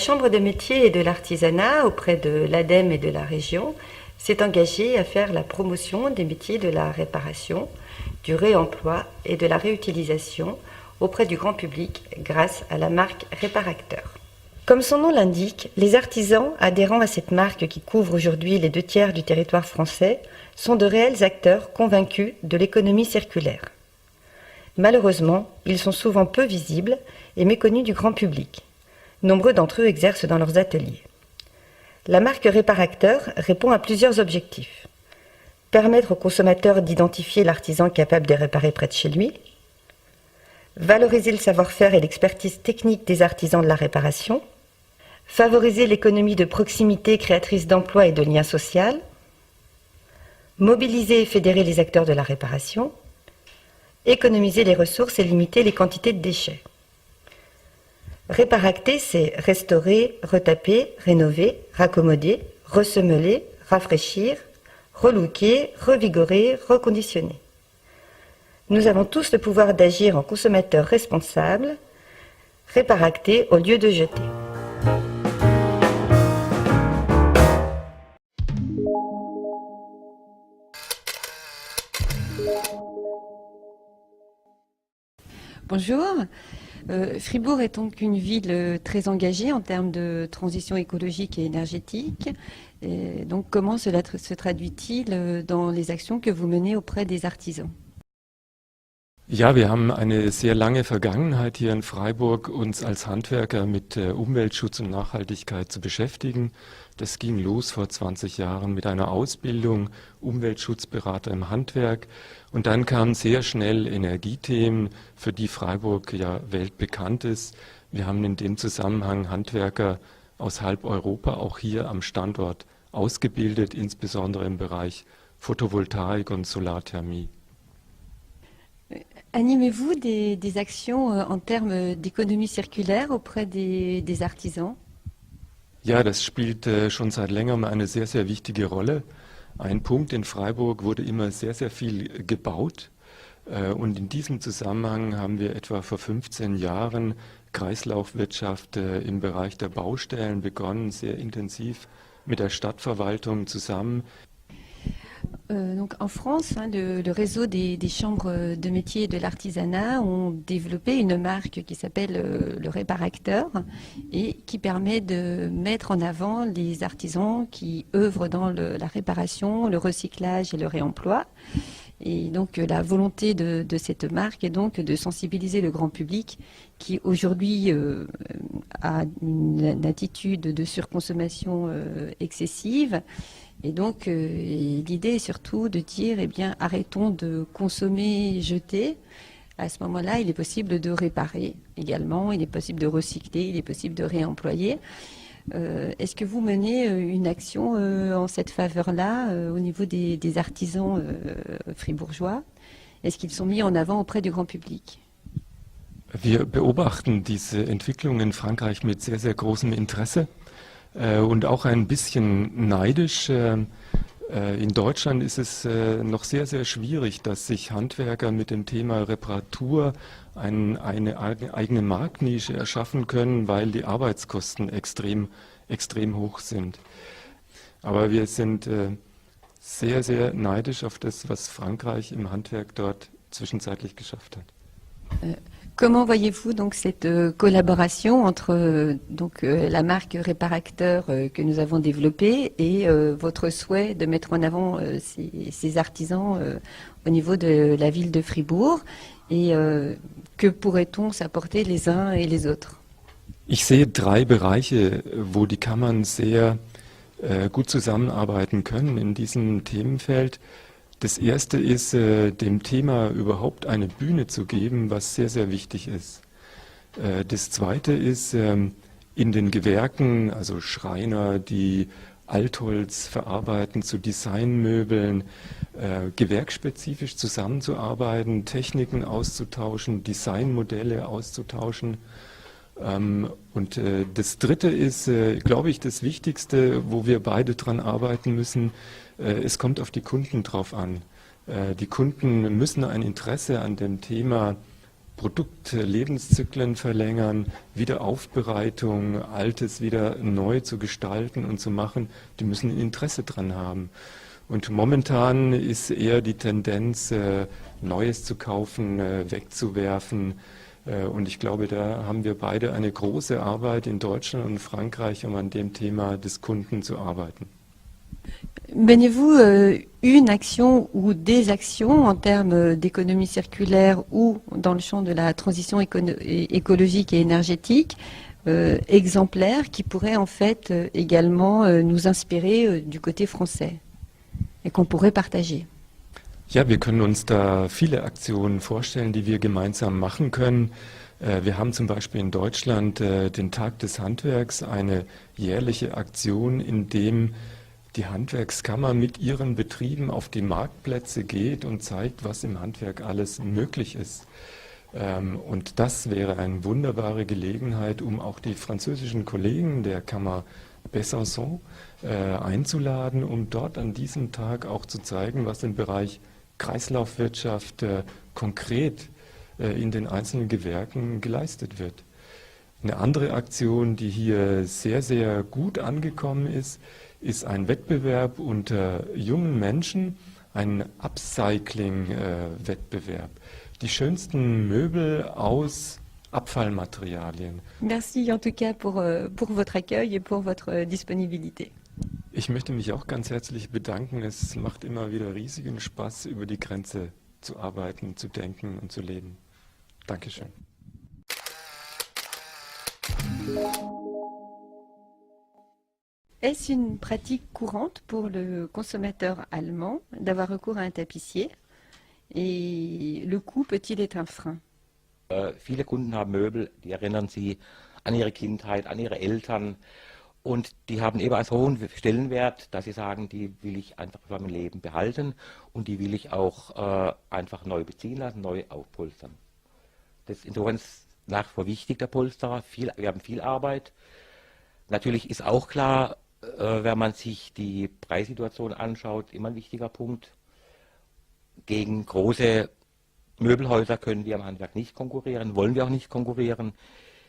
La Chambre de métiers et de l'artisanat, auprès de l'ADEME et de la région, s'est engagée à faire la promotion des métiers de la réparation, du réemploi et de la réutilisation auprès du grand public grâce à la marque Réparacteur. Comme son nom l'indique, les artisans adhérant à cette marque qui couvre aujourd'hui les 2/3 du territoire français sont de réels acteurs convaincus de l'économie circulaire. Malheureusement, ils sont souvent peu visibles et méconnus du grand public. Nombreux d'entre eux exercent dans leurs ateliers. La marque Réparacteur répond à plusieurs objectifs. Permettre au consommateur d'identifier l'artisan capable de réparer près de chez lui, valoriser le savoir-faire et l'expertise technique des artisans de la réparation, favoriser l'économie de proximité créatrice d'emplois et de liens sociaux, mobiliser et fédérer les acteurs de la réparation, économiser les ressources et limiter les quantités de déchets. Réparacter, c'est restaurer, retaper, rénover, raccommoder, ressemeler, rafraîchir, relooker, revigorer, reconditionner. Nous avons tous le pouvoir d'agir en consommateurs responsables, réparacter au lieu de jeter. Bonjour. Fribourg est donc une ville très engagée en termes de transition écologique et énergétique. Et donc, comment cela se traduit-il dans les actions que vous menez auprès des artisans? Ja, wir haben eine sehr lange Vergangenheit hier in Freiburg, uns als Handwerker mit Umweltschutz und Nachhaltigkeit zu beschäftigen. Das ging los vor 20 Jahren mit einer Ausbildung, Umweltschutzberater im Handwerk. Und dann kamen sehr schnell Energiethemen, für die Freiburg ja weltbekannt ist. Wir haben in dem Zusammenhang Handwerker aus halb Europa auch hier am Standort ausgebildet, insbesondere im Bereich Photovoltaik und Solarthermie. Animez-vous des actions en termes d'économie circulaire auprès des artisans? Ja, das spielt schon seit längerem eine sehr, sehr wichtige Rolle. Ein Punkt: in Freiburg wurde immer sehr, sehr viel gebaut. Und in diesem Zusammenhang haben wir etwa vor 15 Jahren Kreislaufwirtschaft im Bereich der Baustellen begonnen, sehr intensiv mit der Stadtverwaltung zusammen. Donc en France, le réseau des chambres de métiers et de l'artisanat ont développé une marque qui s'appelle le Réparacteur et qui permet de mettre en avant les artisans qui œuvrent dans la réparation, le recyclage et le réemploi. Et donc la volonté de cette marque est donc de sensibiliser le grand public qui aujourd'hui a une attitude de surconsommation excessive. Et donc, l'idée est surtout de dire, eh bien, arrêtons de consommer, jeter. À ce moment-là, il est possible de réparer également, il est possible de recycler, il est possible de réemployer. Est-ce que vous menez une action en cette faveur-là au niveau des artisans fribourgeois? Est-ce qu'ils sont mis en avant auprès du grand public? Wir beobachten diese Entwicklung in Frankreich mit sehr, sehr großem Interesse. Und auch ein bisschen neidisch. In Deutschland ist es noch sehr, sehr schwierig, dass sich Handwerker mit dem Thema Reparatur eine eigene Marktnische erschaffen können, weil die Arbeitskosten extrem hoch sind. Aber wir sind sehr, sehr neidisch auf das, was Frankreich im Handwerk dort zwischenzeitlich geschafft hat. Comment voyez-vous donc cette collaboration entre la marque Réparacteur que nous avons développée et votre souhait de mettre en avant ces artisans au niveau de la ville de Fribourg, et que pourrait-on s'apporter les uns et les autres? Ich sehe 3 Bereiche, wo die Kammern sehr gut zusammenarbeiten können in diesem Themenfeld. Das erste ist, dem Thema überhaupt eine Bühne zu geben, was sehr, sehr wichtig ist. Das zweite ist, in den Gewerken, also Schreiner, die Altholz verarbeiten, zu Designmöbeln, gewerksspezifisch zusammenzuarbeiten, Techniken auszutauschen, Designmodelle auszutauschen. Und das dritte ist, glaube ich, das Wichtigste, wo wir beide dran arbeiten müssen. Es kommt auf die Kunden drauf an. Die Kunden müssen ein Interesse an dem Thema Produktlebenszyklen verlängern, Wiederaufbereitung, Altes wieder neu zu gestalten und zu machen, die müssen ein Interesse dran haben. Und momentan ist eher die Tendenz, Neues zu kaufen, wegzuwerfen. Und ich glaube, da haben wir beide eine große Arbeit in Deutschland und Frankreich, um an dem Thema des Kunden zu arbeiten. Meniez-vous une action ou des actions en termes d'économie circulaire ou dans le champ de la transition écologique et énergétique exemplaires qui pourraient en fait également nous inspirer du côté français et qu'on pourrait partager? Ja, wir können uns da viele Aktionen vorstellen, die wir gemeinsam machen können. Wir haben zum Beispiel in Deutschland den Tag des Handwerks, eine jährliche Aktion, in dem die Handwerkskammer mit ihren Betrieben auf die Marktplätze geht und zeigt, was im Handwerk alles möglich ist. Und das wäre eine wunderbare Gelegenheit, um auch die französischen Kollegen der Kammer Besançon einzuladen, um dort an diesem Tag auch zu zeigen, was im Bereich Kreislaufwirtschaft konkret in den einzelnen Gewerken geleistet wird. Eine andere Aktion, die hier sehr, sehr gut angekommen ist ein Wettbewerb unter jungen Menschen, ein Upcycling-Wettbewerb. Die schönsten Möbel aus Abfallmaterialien. Merci en tout cas pour votre accueil et pour votre disponibilité. Ich möchte mich auch ganz herzlich bedanken. Es macht immer wieder riesigen Spaß, über die Grenze zu arbeiten, zu denken und zu leben. Dankeschön. Est-ce une pratique courante pour le consommateur allemand d'avoir recours à un tapissier? Et le coût peut-il être un frein? Viele Kunden haben Möbel, die erinnern sie an ihre Kindheit, an ihre Eltern und die haben eben einen so hohen Stellenwert, dass sie sagen, die will ich einfach für mein Leben behalten und die will ich auch einfach neu beziehen lassen, neu aufpolstern. Das ist insofern nach wie vor wichtig, der Polsterer. Wir haben viel Arbeit. Natürlich ist auch klar, wenn man sich die Preissituation anschaut, immer ein wichtiger Punkt. Gegen große Möbelhäuser können wir im Handwerk nicht konkurrieren, wollen wir auch nicht konkurrieren.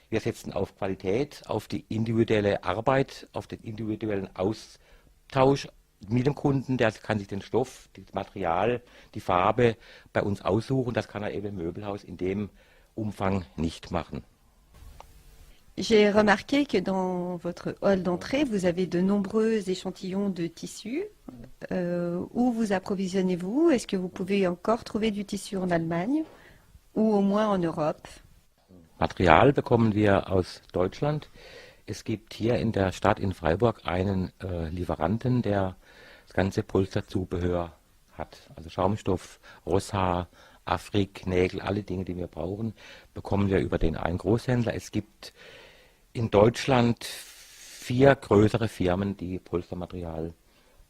Wir setzen auf Qualität, auf die individuelle Arbeit, auf den individuellen Austausch mit dem Kunden. Der kann sich den Stoff, das Material, die Farbe bei uns aussuchen. Das kann er eben im Möbelhaus in dem Umfang nicht machen. J'ai remarqué que dans votre hall d'entrée, vous avez de nombreux échantillons de tissus. Où vous approvisionnez-vous? Est-ce que vous pouvez encore trouver du tissu en Allemagne ou au moins en Europe? Material bekommen wir aus Deutschland. Es gibt hier in der Stadt in Freiburg einen Lieferanten, der das ganze Polsterzubehör hat. Also Schaumstoff, Rosshaar, Afrik, Nägel, alle Dinge, die wir brauchen, bekommen wir über den einen Großhändler. Es gibt in Deutschland 4 größere Firmen, die Polstermaterial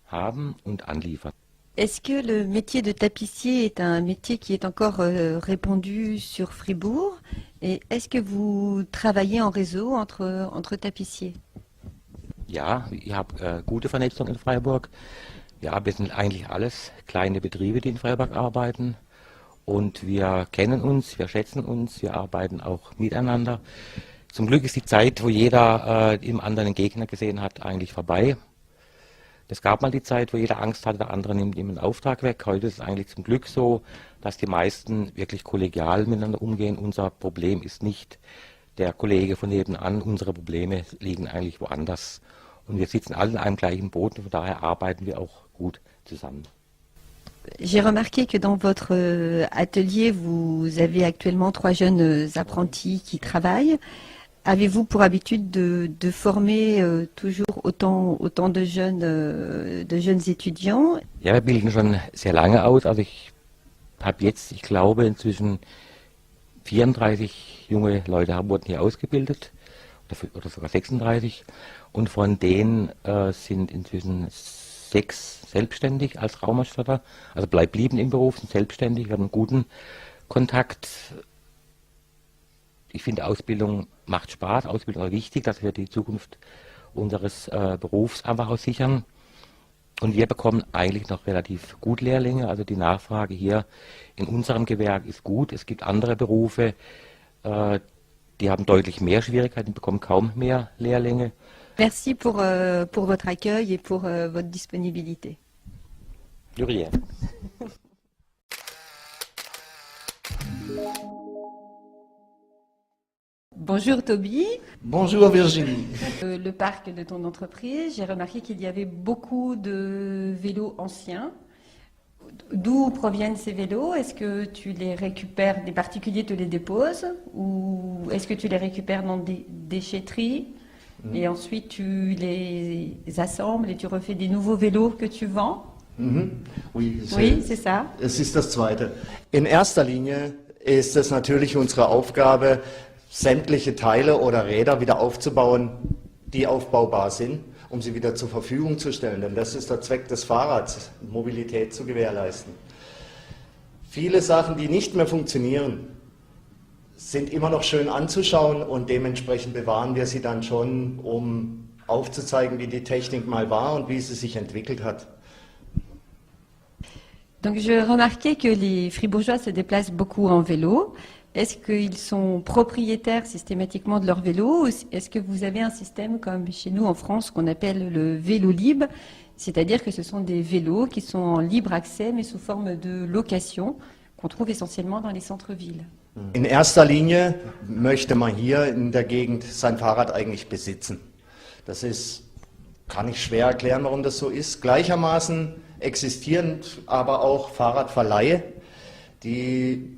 haben und anliefern. Est-ce que le métier de tapissier est un métier qui est encore répandu sur Fribourg? Et est-ce que vous travaillez en réseau entre tapissiers? Ja, ich habe gute Vernetzung in Freiburg. Ja, wir sind eigentlich alles kleine Betriebe, die in Freiburg arbeiten. Und wir kennen uns, wir schätzen uns, wir arbeiten auch miteinander. Zum Glück ist die Zeit, wo jeder im anderen einen Gegner gesehen hat, eigentlich vorbei. Es gab mal die Zeit, wo jeder Angst hatte, der andere nimmt ihm einen Auftrag weg. Heute ist es eigentlich zum Glück so, dass die meisten wirklich kollegial miteinander umgehen. Unser Problem ist nicht der Kollege von nebenan, unsere Probleme liegen eigentlich woanders. Und wir sitzen alle in einem gleichen Boot und von daher arbeiten wir auch gut zusammen. J'ai remarqué que dans votre atelier, vous avez actuellement 3 jeunes apprentis qui travaillent. Avez-vous pour habitude de former toujours autant de jeunes étudiants? Ja, wir bilden schon sehr lange aus. Also ich habe jetzt, ich glaube, inzwischen 34 junge Leute wurden hier ausgebildet oder sogar 36. Und von denen sind inzwischen 6 selbstständig als Raumausstatter. Also blieben im Beruf, sind selbstständig, wir haben einen guten Kontakt. Ich finde, Ausbildung macht Spaß, Ausbildung ist wichtig, dass wir die Zukunft unseres Berufs einfach auch sichern. Und wir bekommen eigentlich noch relativ gut Lehrlinge. Also die Nachfrage hier in unserem Gewerk ist gut. Es gibt andere Berufe, die haben deutlich mehr Schwierigkeiten, die bekommen kaum mehr Lehrlinge. Merci pour votre accueil et pour votre disponibilité. De rien. Bonjour Toby. Bonjour Virginie. Le parc de ton entreprise, j'ai remarqué qu'il y avait beaucoup de vélos anciens. D'où proviennent ces vélos? Est-ce que tu les récupères, des particuliers te les déposent, ou est-ce que tu les récupères dans des déchetteries et ensuite tu les assembles et tu refais des nouveaux vélos que tu vends? Oui, c'est ça. Es ist das Zweite. In erster Linie ist es natürlich unsere Aufgabe, sämtliche Teile oder Räder wieder aufzubauen, die aufbaubar sind, um sie wieder zur Verfügung zu stellen. Denn das ist der Zweck des Fahrrads, Mobilität zu gewährleisten. Viele Sachen, die nicht mehr funktionieren, sind immer noch schön anzuschauen und dementsprechend bewahren wir sie dann schon, um aufzuzeigen, wie die Technik mal war und wie sie sich entwickelt hat. Donc je remarquais que les Fribourgeois se déplacent beaucoup en vélo. Est-ce qu'ils sont propriétaires systématiquement de leur vélo, ou est-ce que vous avez un système comme chez nous en France qu'on appelle le vélo libre, c'est-à-dire que ce sont des vélos qui sont en libre accès mais sous forme de location qu'on trouve essentiellement dans les centres-villes? In erster Linie möchte man hier in der Gegend sein Fahrrad eigentlich besitzen. Kann ich schwer erklären, warum das so ist. Gleichermaßen existieren aber auch Fahrradverleihe, die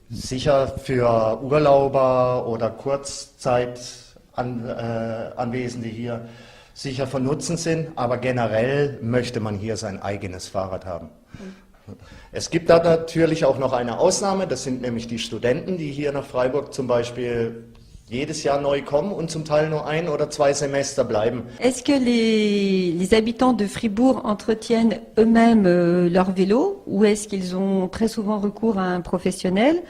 sicher für Urlauber oder Kurzzeitanwesende hier sicher von Nutzen sind, aber generell möchte man hier sein eigenes Fahrrad haben. Es gibt da natürlich auch noch eine Ausnahme, das sind nämlich die Studenten, die hier nach Freiburg zum Beispiel jedes Jahr neu kommen und zum Teil nur 1 oder 2 Semester bleiben. Est-ce que les habitants de Fribourg entretiennent eux-mêmes leur vélo, ou est-ce qu'ils ont très souvent recours à un professionnel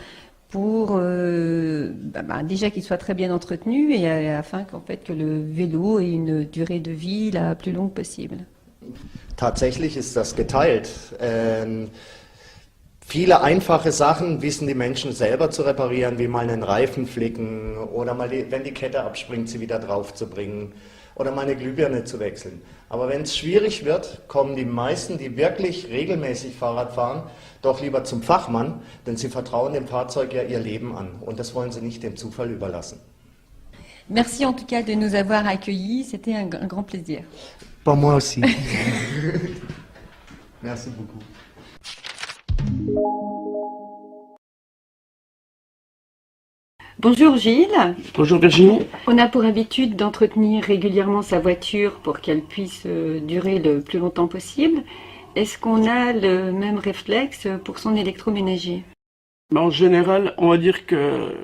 pour déjà qu'il soit très bien entretenu et afin qu'en fait que le vélo ait une durée de vie la plus longue possible? Tatsächlich ist das geteilt. Viele einfache Sachen wissen die Menschen selber zu reparieren, wie mal einen Reifen flicken oder mal wenn die Kette abspringt, sie wieder drauf zu bringen oder mal eine Glühbirne zu wechseln. Aber wenn es schwierig wird, kommen die meisten, die wirklich regelmäßig Fahrrad fahren, doch lieber zum Fachmann, denn sie vertrauen dem Fahrzeug ja ihr Leben an und das wollen sie nicht dem Zufall überlassen. Merci en tout cas de nous avoir accueillis, c'était un grand plaisir. Pour moi aussi. Merci beaucoup. Bonjour Gilles. Bonjour Virginie. On a pour habitude d'entretenir régulièrement sa voiture pour qu'elle puisse durer le plus longtemps possible. Est-ce qu'on a le même réflexe pour son électroménager? En général, on va dire que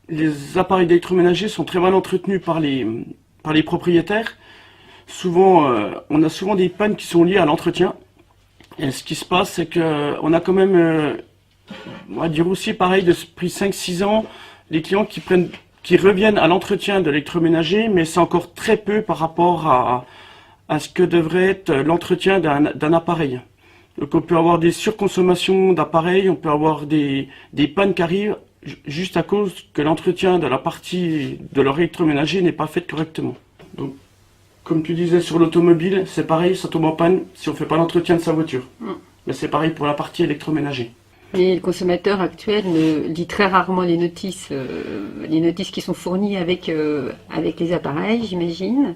les appareils d'électroménager sont très mal entretenus par les propriétaires. Souvent, on a souvent des pannes qui sont liées à l'entretien. Et ce qui se passe, c'est qu'on a quand même, on va dire aussi pareil, depuis 5-6 ans, les clients qui reviennent à l'entretien de l'électroménager, mais c'est encore très peu par rapport à ce que devrait être l'entretien d'un appareil. Donc on peut avoir des surconsommations d'appareils, on peut avoir des pannes qui arrivent juste à cause que l'entretien de la partie de leur électroménager n'est pas fait correctement. Donc, comme tu disais sur l'automobile, c'est pareil, ça tombe en panne si on ne fait pas l'entretien de sa voiture. Mais c'est pareil pour la partie électroménager. Et le consommateur actuel lit très rarement les notices qui sont fournies avec les appareils, j'imagine.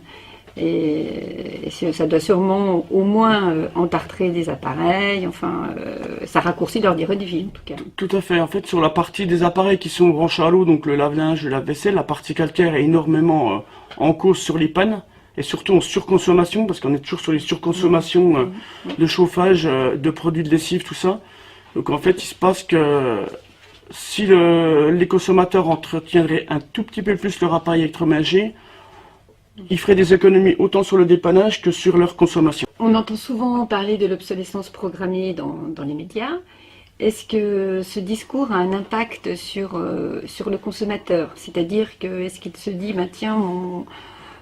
Et ça doit sûrement au moins entartrer des appareils, enfin, ça raccourcit leur durée de vie en tout cas. Tout à fait. En fait, sur la partie des appareils qui sont branchés à l'eau, donc le lave-linge, le lave-vaisselle, la partie calcaire est énormément en cause sur les pannes. Et surtout en surconsommation, parce qu'on est toujours sur les surconsommations de chauffage, de produits de lessive, tout ça. Donc en fait, il se passe que si les consommateurs entretiendraient un tout petit peu plus leur appareil électroménager, ils feraient des économies autant sur le dépannage que sur leur consommation. On entend souvent parler de l'obsolescence programmée dans les médias. Est-ce que ce discours a un impact sur le consommateur? C'est-à-dire que est-ce qu'il se dit, tiens,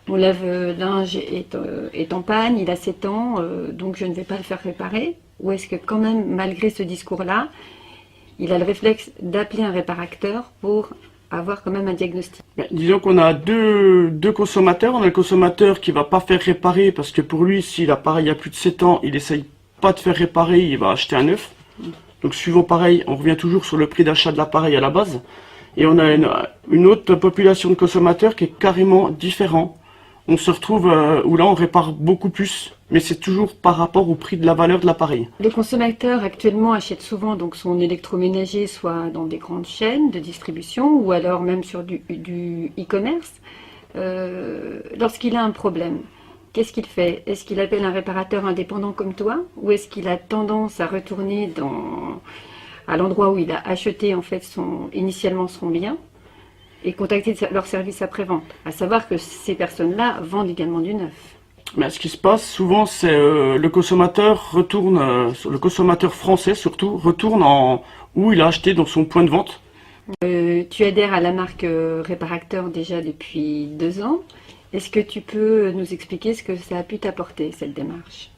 Mon lave-linge est en panne, il a 7 ans, donc je ne vais pas le faire réparer? Ou est-ce que quand même, malgré ce discours-là, il a le réflexe d'appeler un réparateur pour avoir quand même un diagnostic? Disons qu'on a deux consommateurs. On a le consommateur qui va pas faire réparer parce que pour lui, si l'appareil a plus de 7 ans, il essaye pas de faire réparer, il va acheter un neuf. Donc suivant pareil, on revient toujours sur le prix d'achat de l'appareil à la base. Et on a une autre population de consommateurs qui est carrément différent. On se retrouve où là on répare beaucoup plus, mais c'est toujours par rapport au prix de la valeur de l'appareil. Le consommateur actuellement achète souvent donc son électroménager soit dans des grandes chaînes de distribution ou alors même sur du e-commerce. Lorsqu'il a un problème, qu'est-ce qu'il fait? Est-ce qu'il appelle un réparateur indépendant comme toi ou est-ce qu'il a tendance à retourner à l'endroit où il a acheté en fait initialement son bien et contacter leur service après-vente? À savoir que ces personnes-là vendent également du neuf. Mais ce qui se passe souvent, c'est le consommateur retourne, le consommateur français surtout, retourne où il a acheté dans son point de vente. Tu adhères à la marque Réparacteur déjà depuis 2 ans. Est-ce que tu peux nous expliquer ce que ça a pu t'apporter, cette démarche?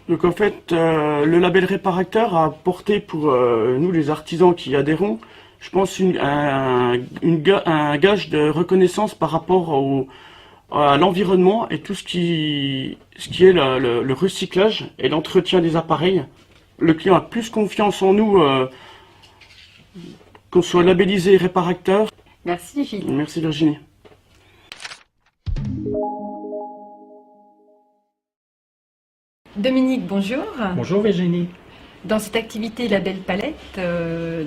Donc en fait, le label Réparacteur a apporté pour nous les artisans qui y adhérons, je pense un gage de reconnaissance par rapport à l'environnement et tout ce qui est le recyclage et l'entretien des appareils. Le client a plus confiance en nous qu'on soit labellisé Réparacteur. Merci Gilles. Merci Virginie. Dominique, bonjour. Bonjour Virginie. Dans cette activité Label Palette,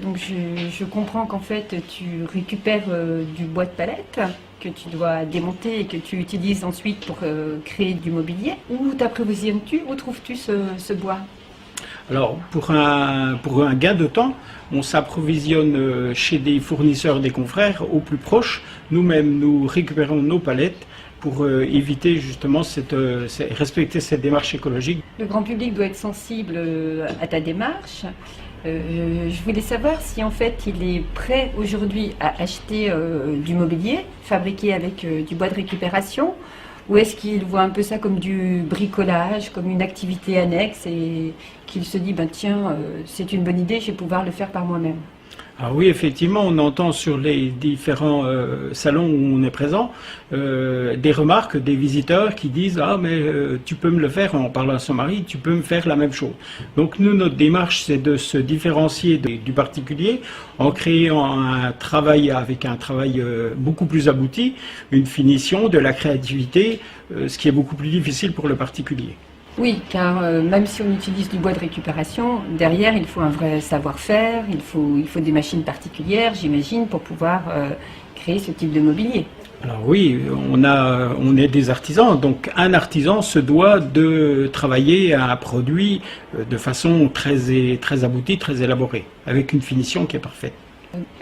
donc je comprends qu'en fait tu récupères du bois de palette que tu dois démonter et que tu utilises ensuite pour créer du mobilier. Où t'approvisionnes-tu? Où trouves-tu ce bois? Alors pour un gain de temps, on s'approvisionne chez des fournisseurs, des confrères au plus proche. Nous-mêmes, nous récupérons nos palettes pour éviter justement respecter cette démarche écologique. Le grand public doit être sensible à ta démarche. Je voulais savoir si en fait il est prêt aujourd'hui à acheter du mobilier fabriqué avec du bois de récupération ou est-ce qu'il voit un peu ça comme du bricolage, comme une activité annexe et qu'il se dit ben tiens c'est une bonne idée, je vais pouvoir le faire par moi-même. Ah oui, effectivement, on entend sur les différents salons où on est présent des remarques des visiteurs qui disent « Ah, mais tu peux me le faire, en parlant à son mari, tu peux me faire la même chose. » Donc nous, notre démarche, c'est de se différencier du particulier en créant un travail avec un travail beaucoup plus abouti, une finition, de la créativité, ce qui est beaucoup plus difficile pour le particulier. Oui, car même si on utilise du bois de récupération, derrière il faut un vrai savoir-faire, il faut des machines particulières, j'imagine, pour pouvoir créer ce type de mobilier. Alors oui, on est des artisans, donc un artisan se doit de travailler un produit de façon très aboutie, très élaborée, avec une finition qui est parfaite.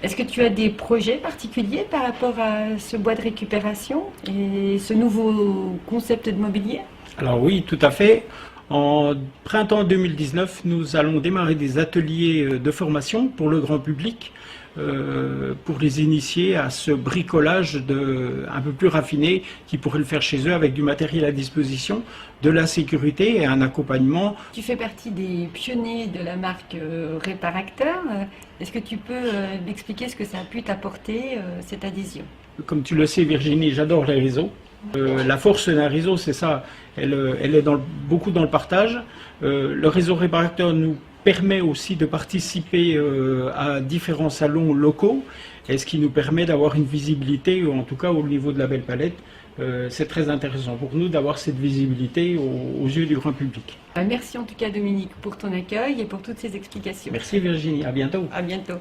Est-ce que tu as des projets particuliers par rapport à ce bois de récupération et ce nouveau concept de mobilier ? Alors oui, tout à fait. En printemps 2019, nous allons démarrer des ateliers de formation pour le grand public, pour les initier à ce bricolage un peu plus raffiné qui pourrait le faire chez eux avec du matériel à disposition, de la sécurité et un accompagnement. Tu fais partie des pionniers de la marque Réparacteur. Est-ce que tu peux m'expliquer ce que ça a pu t'apporter, cette adhésion ? Comme tu le sais Virginie, j'adore les réseaux. La force d'un réseau, c'est ça, elle est beaucoup dans le partage. Le réseau Réparacteur nous permet aussi de participer à différents salons locaux, et ce qui nous permet d'avoir une visibilité, en tout cas au niveau de la Belle Palette. C'est très intéressant pour nous d'avoir cette visibilité aux yeux du grand public. Merci en tout cas Dominique pour ton accueil et pour toutes ces explications. Merci Virginie, à bientôt. À bientôt.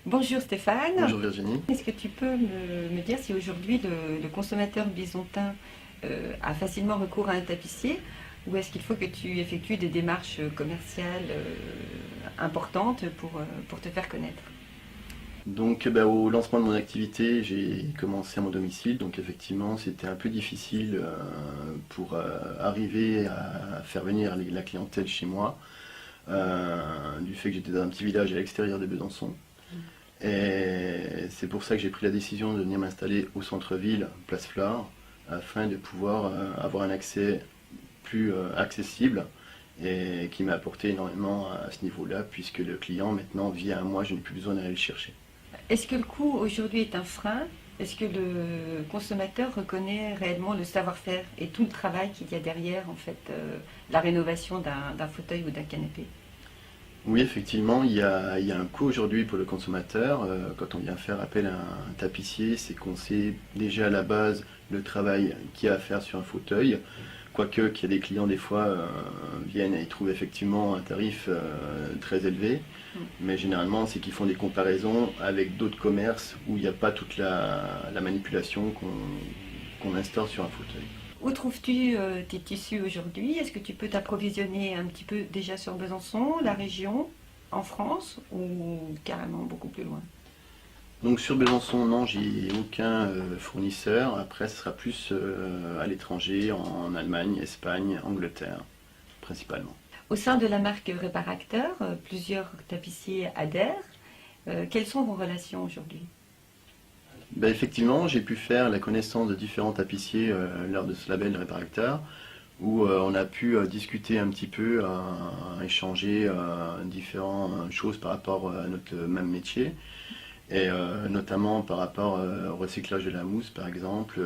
Bonjour Stéphane. Bonjour Virginie. Est-ce que tu peux me dire si aujourd'hui le consommateur bisontin a facilement recours à un tapissier ou est-ce qu'il faut que tu effectues des démarches commerciales importantes pour te faire connaître ? Donc au lancement de mon activité, j'ai commencé à mon domicile, donc effectivement c'était un peu difficile pour arriver à faire venir la clientèle chez moi, du fait que j'étais dans un petit village à l'extérieur de Besançon. Et c'est pour ça que j'ai pris la décision de venir m'installer au centre-ville, place Flore, afin de pouvoir avoir un accès plus accessible et qui m'a apporté énormément à ce niveau-là, puisque le client maintenant vient à moi, je n'ai plus besoin d'aller le chercher. Est-ce que le coût aujourd'hui est un frein? Est-ce que le consommateur reconnaît réellement le savoir-faire et tout le travail qu'il y a derrière en fait, la rénovation d'un fauteuil ou d'un canapé? Oui, effectivement, il y a un coût aujourd'hui pour le consommateur. Quand on vient faire appel à un tapissier, c'est qu'on sait déjà à la base le travail qu'il y a à faire sur un fauteuil. Quoique qu'il y a des clients des fois viennent et ils trouvent effectivement un tarif très élevé. Mais généralement, c'est qu'ils font des comparaisons avec d'autres commerces où il n'y a pas toute la manipulation qu'on instaure sur un fauteuil. Où trouves-tu tes tissus aujourd'hui? Est-ce que tu peux t'approvisionner un petit peu déjà sur Besançon, la région, en France ou carrément beaucoup plus loin? Donc sur Besançon, non, j'ai aucun fournisseur. Après, ce sera plus à l'étranger, en Allemagne, Espagne, Angleterre, principalement. Au sein de la marque Réparacteur, plusieurs tapissiers adhèrent. Quelles sont vos relations aujourd'hui? Ben, effectivement, j'ai pu faire la connaissance de différents tapissiers lors de ce label Réparacteur, où on a pu discuter un petit peu, échanger différentes choses par rapport à notre même métier. Et notamment par rapport au recyclage de la mousse par exemple,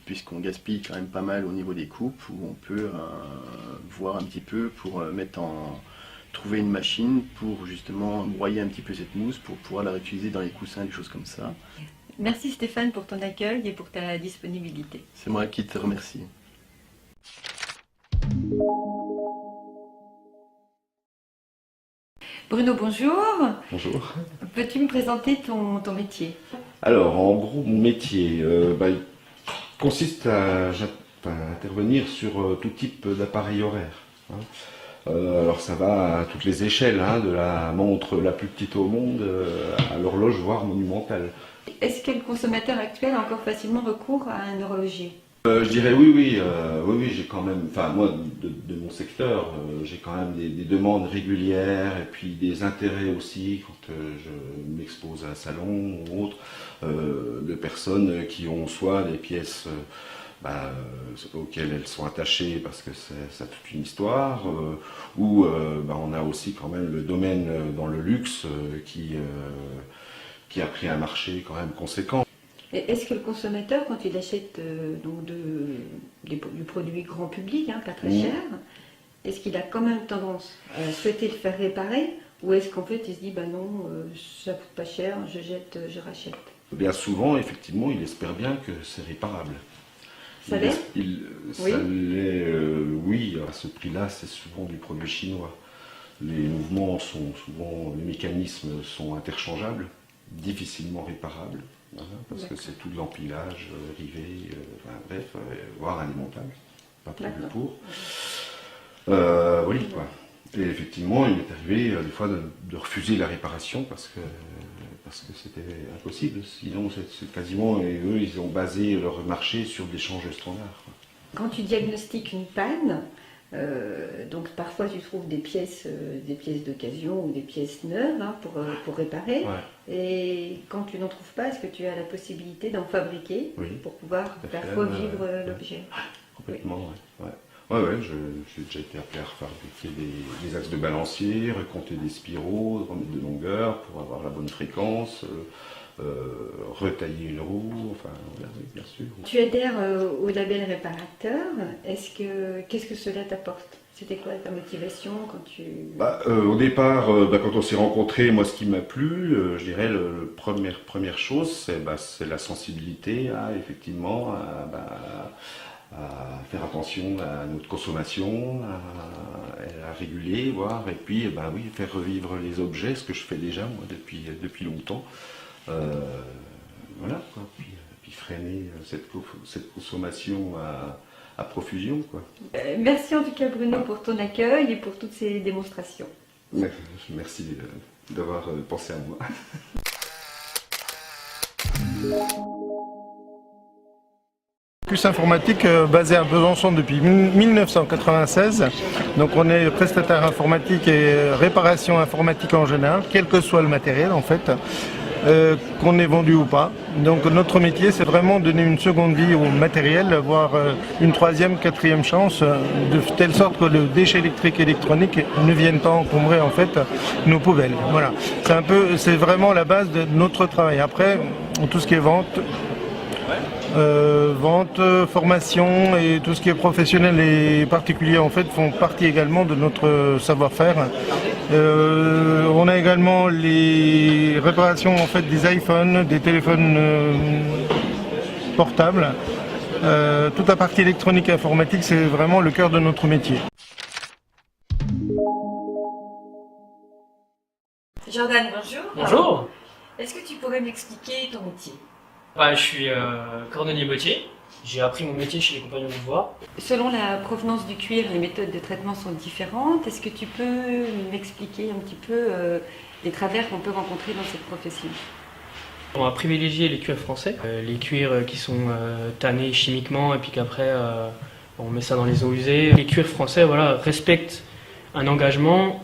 puisqu'on gaspille quand même pas mal au niveau des coupes, où on peut voir un petit peu pour trouver une machine pour justement broyer un petit peu cette mousse pour pouvoir la réutiliser dans les coussins, des choses comme ça. Merci Stéphane pour ton accueil et pour ta disponibilité. C'est moi qui te remercie. Bruno, bonjour. Bonjour. Peux-tu me présenter ton métier? Alors, en gros, mon métier il consiste à intervenir sur tout type d'appareil horaire. Alors, ça va à toutes les échelles, de la montre la plus petite au monde à l'horloge, voire monumentale. Est-ce que le consommateur actuel a encore facilement recours à un horloger? Je dirais oui, j'ai quand même, enfin moi de mon secteur, j'ai quand même des demandes régulières et puis des intérêts aussi quand je m'expose à un salon ou autre, de personnes qui ont soit des pièces auxquelles elles sont attachées parce que ça a toute une histoire, ou on a aussi quand même le domaine dans le luxe qui a pris un marché quand même conséquent. Est-ce que le consommateur, quand il achète du produit grand public, pas très cher, est-ce qu'il a quand même tendance à souhaiter le faire réparer, ou est-ce qu'en fait il se dit non, ça coûte pas cher, je jette, je rachète? Bien souvent, effectivement, il espère bien que c'est réparable. Ça l'est? Ça l'est, oui, à ce prix-là, c'est souvent du produit chinois. Les mouvements sont souvent, les mécanismes sont interchangeables, difficilement réparables. Parce que c'est tout de l'empilage, rivé, voire alimentable, pas prévu pour. Oui, quoi. Et effectivement, il m'est arrivé des fois de refuser la réparation parce que c'était impossible. Sinon, c'est quasiment, et eux, ils ont basé leur marché sur des changes standards. Quand tu diagnostiques une panne, donc parfois tu trouves des pièces d'occasion ou des pièces neuves pour réparer. Ouais. Et quand tu n'en trouves pas, est-ce que tu as la possibilité d'en fabriquer pour pouvoir faire revivre l'objet? Complètement, oui. Ouais, j'ai déjà été appelé à fabriquer des axes de balancier, recompter des spiraux, remettre de longueur pour avoir la bonne fréquence, retailler une roue, enfin, oui, bien sûr. Tu adhères au label Réparacteur. Qu'est-ce que cela t'apporte? C'était quoi ta motivation quand tu... Au départ, quand on s'est rencontrés, moi ce qui m'a plu, je dirais, la première chose, c'est la sensibilité effectivement à faire attention à notre consommation, à réguler, voir, et puis faire revivre les objets, ce que je fais déjà moi depuis longtemps. Voilà, quoi. Puis freiner cette consommation à profusion, quoi. Merci en tout cas Bruno pour ton accueil et pour toutes ces démonstrations. Merci d'avoir pensé à moi. Plus informatique basé à Besançon depuis 1996. Donc on est prestataire informatique et réparation informatique en général, quel que soit le matériel en fait. qu'on ait vendu ou pas. Donc notre métier, c'est vraiment donner une seconde vie au matériel, voire une troisième, quatrième chance, de telle sorte que le déchet électrique et électronique ne vienne pas encombrer en fait nos poubelles. Voilà, c'est vraiment la base de notre travail. Après, tout ce qui est vente, formation et tout ce qui est professionnel et particulier en fait font partie également de notre savoir-faire. On a également les réparations en fait des iPhones, des téléphones portables. Toute la partie électronique et informatique, c'est vraiment le cœur de notre métier. Jordan, bonjour. Bonjour. Est-ce que tu pourrais m'expliquer ton métier? Je suis cordonnier bottier. J'ai appris mon métier chez les Compagnons du Bois. Selon la provenance du cuir, les méthodes de traitement sont différentes. Est-ce que tu peux m'expliquer un petit peu les travers qu'on peut rencontrer dans cette profession? On va privilégier les cuirs français, les cuirs qui sont tannés chimiquement et puis qu'après on met ça dans les eaux usées. Les cuirs français respectent un engagement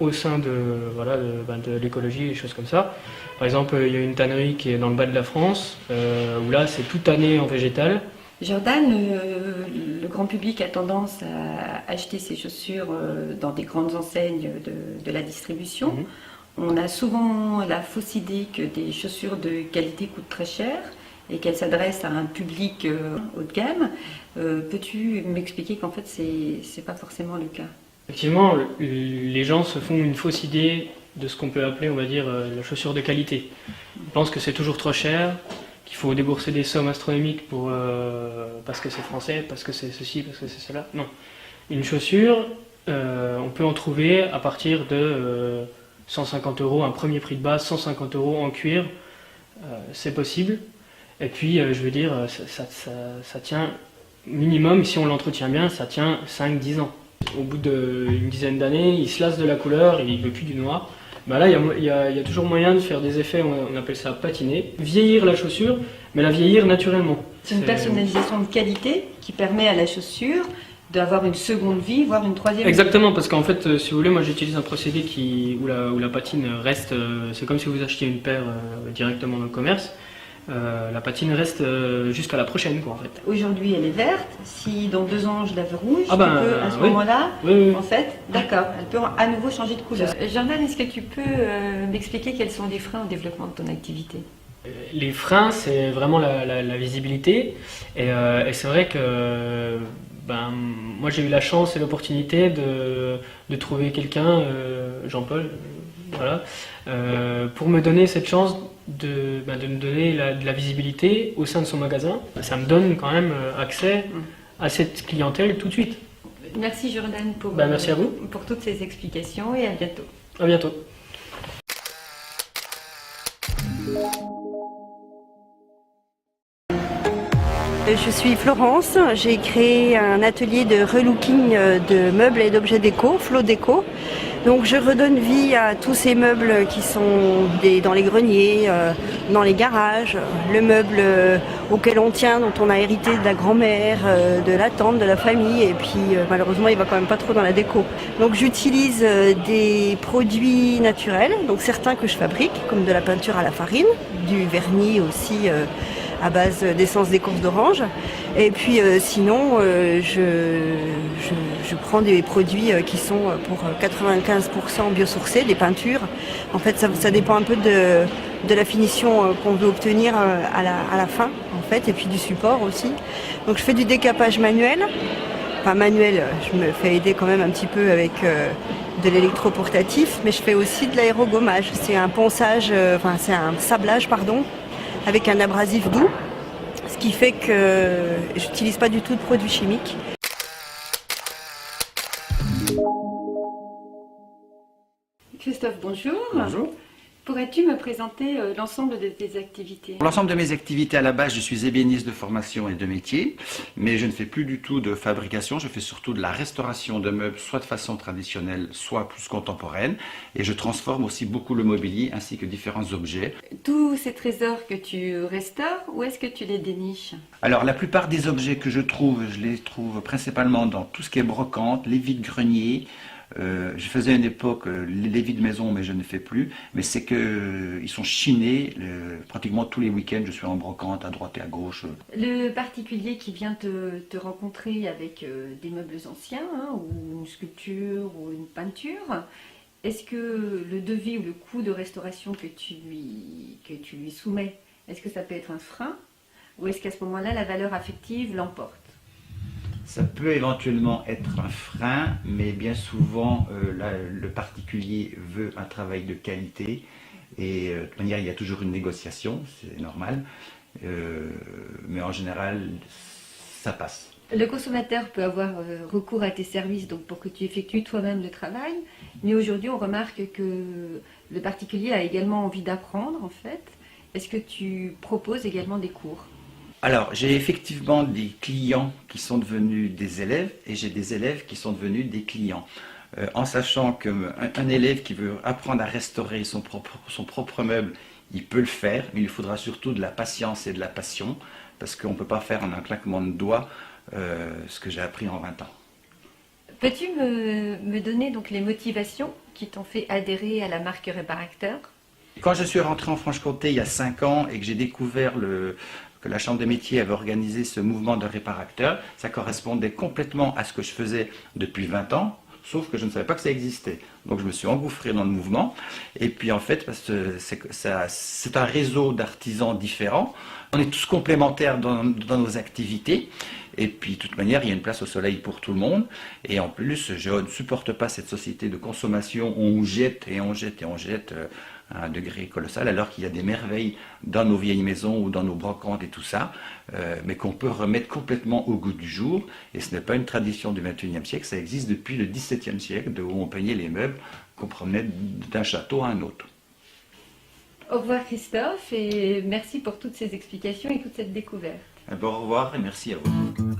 au sein de l'écologie et des choses comme ça. Par exemple, il y a une tannerie qui est dans le bas de la France, où là c'est tout tanné en végétal. Jordan, le grand public a tendance à acheter ses chaussures dans des grandes enseignes de la distribution. On a souvent la fausse idée que des chaussures de qualité coûtent très cher et qu'elles s'adressent à un public haut de gamme. Peux-tu m'expliquer qu'en fait c'est pas forcément le cas? Effectivement, les gens se font une fausse idée de ce qu'on peut appeler, on va dire, la chaussure de qualité. Ils pensent que c'est toujours trop cher, qu'il faut débourser des sommes astronomiques parce que c'est français, parce que c'est ceci, parce que c'est cela. Non. Une chaussure, on peut en trouver à partir de 150 €, un premier prix de base, 150 € en cuir, c'est possible. Et puis, je veux dire, ça tient minimum, si on l'entretient bien, ça tient 5-10 ans. Au bout d'une dizaine d'années, il se lasse de la couleur, il ne veut plus du noir. Là, il y a toujours moyen de faire des effets, on appelle ça patiner, vieillir la chaussure, mais la vieillir naturellement. C'est une personnalisation de qualité qui permet à la chaussure d'avoir une seconde vie, voire une troisième vie. Exactement, parce qu'en fait, si vous voulez, moi j'utilise un procédé où la patine reste, c'est comme si vous achetiez une paire directement dans le commerce. La patine reste jusqu'à la prochaine, quoi, en fait. Aujourd'hui, elle est verte. Si dans 2 ans, je la veux rouge, tu peux, à ce moment-là, oui. en fait, d'accord, elle peut à nouveau changer de couleur. Jordan, est-ce que tu peux m'expliquer quels sont les freins au développement de ton activité? Les freins, c'est vraiment la visibilité. Et c'est vrai que moi, j'ai eu la chance et l'opportunité de trouver quelqu'un, Jean-Paul, pour me donner cette chance de me donner de la visibilité au sein de son magasin. Ça me donne quand même accès à cette clientèle tout de suite. Merci Jordan merci à vous. Pour toutes ces explications et à bientôt. À bientôt. Je suis Florence, j'ai créé un atelier de relooking de meubles et d'objets déco, Flow Déco. Donc je redonne vie à tous ces meubles qui sont dans les greniers, dans les garages, le meuble auquel on tient, dont on a hérité de la grand-mère, de la tante, de la famille, et puis malheureusement il va quand même pas trop dans la déco. Donc j'utilise des produits naturels, donc certains que je fabrique, comme de la peinture à la farine, du vernis aussi à base d'essence d'écorce d'orange. Et puis sinon, je prends des produits qui sont pour 95% biosourcés, des peintures. En fait, ça dépend un peu de la finition qu'on veut obtenir à la fin, en fait, et puis du support aussi. Donc je fais du décapage manuel. Enfin manuel, je me fais aider quand même un petit peu avec de l'électroportatif, mais je fais aussi de l'aérogommage. C'est un ponçage, c'est un sablage, pardon, avec un abrasif doux, ce qui fait que j'utilise pas du tout de produits chimiques. Christophe, bonjour. Bonjour. Pourrais-tu me présenter l'ensemble de tes activités? Pour l'ensemble de mes activités, à la base, je suis ébéniste de formation et de métier, mais je ne fais plus du tout de fabrication, je fais surtout de la restauration de meubles, soit de façon traditionnelle, soit plus contemporaine, et je transforme aussi beaucoup le mobilier ainsi que différents objets. Tous ces trésors que tu restaures, où est-ce que tu les déniches? Alors, la plupart des objets que je les trouve principalement dans tout ce qui est brocante, les vides-greniers, Je faisais à une époque les vies de maison, mais je ne fais plus. Mais c'est que ils sont chinés. Pratiquement tous les week-ends, je suis en brocante à droite et à gauche. Le particulier qui vient te rencontrer avec des meubles anciens, hein, ou une sculpture ou une peinture, est-ce que le devis ou le coût de restauration que tu lui soumets, est-ce que ça peut être un frein? Ou est-ce qu'à ce moment-là, la valeur affective l'emporte? Ça peut éventuellement être un frein, mais bien souvent, le particulier veut un travail de qualité. Et de toute manière, il y a toujours une négociation, c'est normal. Mais en général, ça passe. Le consommateur peut avoir recours à tes services donc pour que tu effectues toi-même le travail, mais aujourd'hui on remarque que le particulier a également envie d'apprendre en fait. Est-ce que tu proposes également des cours? Alors, j'ai effectivement des clients qui sont devenus des élèves et j'ai des élèves qui sont devenus des clients. En sachant qu'un élève qui veut apprendre à restaurer son propre meuble, il peut le faire, mais il faudra surtout de la patience et de la passion, parce qu'on ne peut pas faire en un claquement de doigts ce que j'ai appris en 20 ans. Peux-tu me donner donc les motivations qui t'ont fait adhérer à la marque Réparacteur? Quand je suis rentré en Franche-Comté il y a 5 ans et que j'ai découvert que la Chambre des métiers avait organisé ce mouvement de réparacteurs, ça correspondait complètement à ce que je faisais depuis 20 ans, sauf que je ne savais pas que ça existait. Donc je me suis engouffré dans le mouvement, et puis en fait, parce que c'est un réseau d'artisans différents, on est tous complémentaires dans nos activités, et puis de toute manière, il y a une place au soleil pour tout le monde, et en plus, je ne supporte pas cette société de consommation où on jette et on jette et on jette à un degré colossal, alors qu'il y a des merveilles dans nos vieilles maisons ou dans nos brocantes et tout ça, mais qu'on peut remettre complètement au goût du jour. Et ce n'est pas une tradition du XXIe siècle, ça existe depuis le XVIIe siècle, où on peignait les meubles qu'on promenait d'un château à un autre. Au revoir Christophe, et merci pour toutes ces explications et toute cette découverte. Bon, au revoir et merci à vous.